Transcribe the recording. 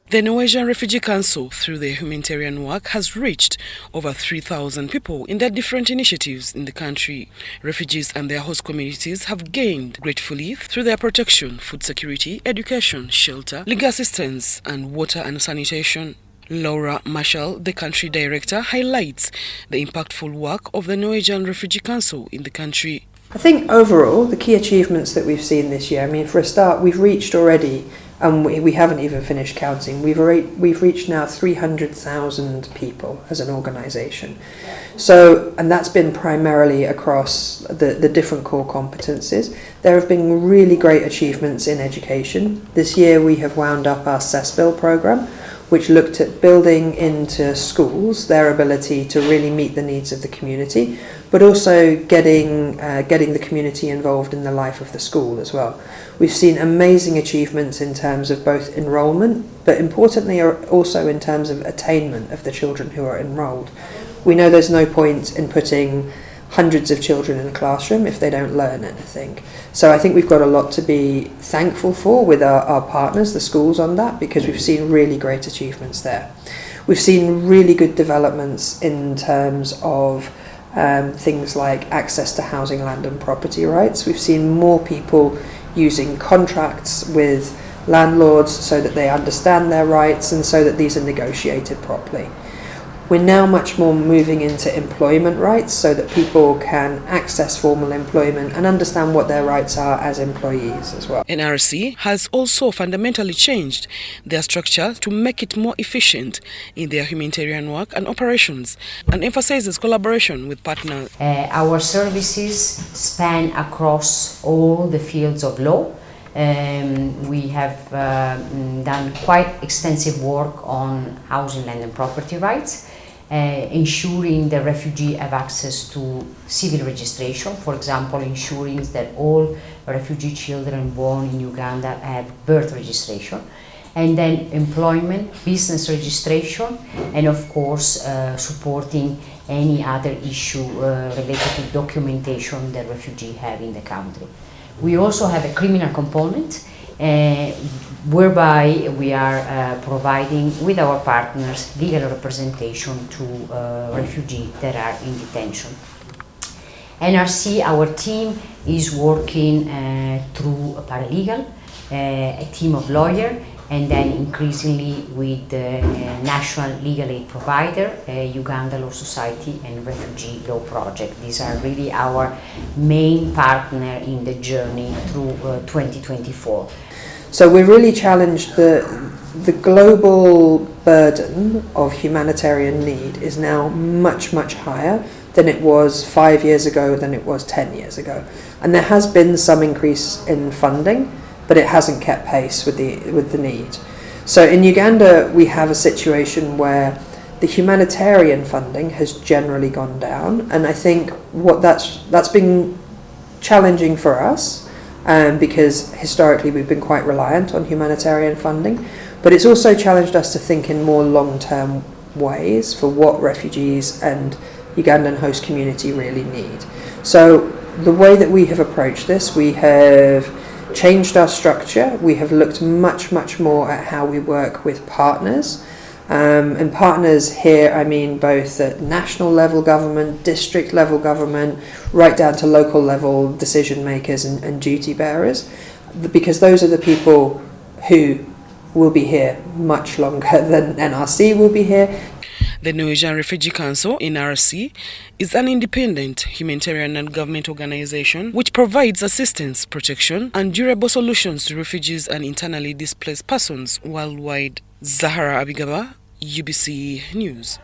The Norwegian Refugee Council, through their humanitarian work, has reached over 3,000 people in their different initiatives in the country. Refugees and their host communities have gained gratefully through their protection, food security, education, shelter, legal assistance, and water and sanitation. Laura Marshall, the country director, highlights the impactful work of the Norwegian Refugee Council in the country. I think overall, the key achievements that we've seen this year, for a start, we've reached already, and we haven't even finished counting, we've reached now 300,000 people as an organisation. So, and that's been primarily across the different core competencies. There have been really great achievements in education. This year we have wound up our CESBIL programme, which looked at building into schools their ability to really meet the needs of the community, but also getting the community involved in the life of the school as well. We've seen amazing achievements in terms of both enrolment, but importantly also in terms of attainment of the children who are enrolled. We know there's no point in putting hundreds of children in a classroom if they don't learn anything. So I think we've got a lot to be thankful for with our partners, the schools, on that, because we've seen really great achievements there. We've seen really good developments in terms of things like access to housing, land and property rights. We've seen more people using contracts with landlords so that they understand their rights and so that these are negotiated properly. We're now much more moving into employment rights so that people can access formal employment and understand what their rights are as employees as well. NRC has also fundamentally changed their structure to make it more efficient in their humanitarian work and operations, and emphasizes collaboration with partners. Our services span across all the fields of law. We have done quite extensive work on housing, land and property rights, ensuring the refugee have access to civil registration, for example, ensuring that all refugee children born in Uganda have birth registration, and then employment, business registration, and of course supporting any other issue related to documentation that refugees have in the country. We also have a criminal component whereby we are providing with our partners legal representation to refugees that are in detention. NRC, our team, is working through a paralegal, a team of lawyers, and then increasingly with the national legal aid provider, Uganda Law Society and Refugee Law Project. These are really our main partner in the journey through 2024. So we're really challenged. The global burden of humanitarian need is now much, much higher than it was 5 years ago, than it was 10 years ago. And there has been some increase in funding, but it hasn't kept pace with the need. So in Uganda we have a situation where the humanitarian funding has generally gone down, and I think that's been challenging for us because historically we've been quite reliant on humanitarian funding, but it's also challenged us to think in more long-term ways for what refugees and Ugandan host community really need. So the way that we have approached this, we have changed our structure. We have looked much, much more at how we work with partners. And partners here, I mean both at national level government, district level government, right down to local level decision makers and duty bearers, because those are the people who will be here much longer than NRC will be here. The Norwegian Refugee Council NRC is an independent humanitarian and government organization which provides assistance, protection, and durable solutions to refugees and internally displaced persons worldwide. Zahara Abigaba, UBC News.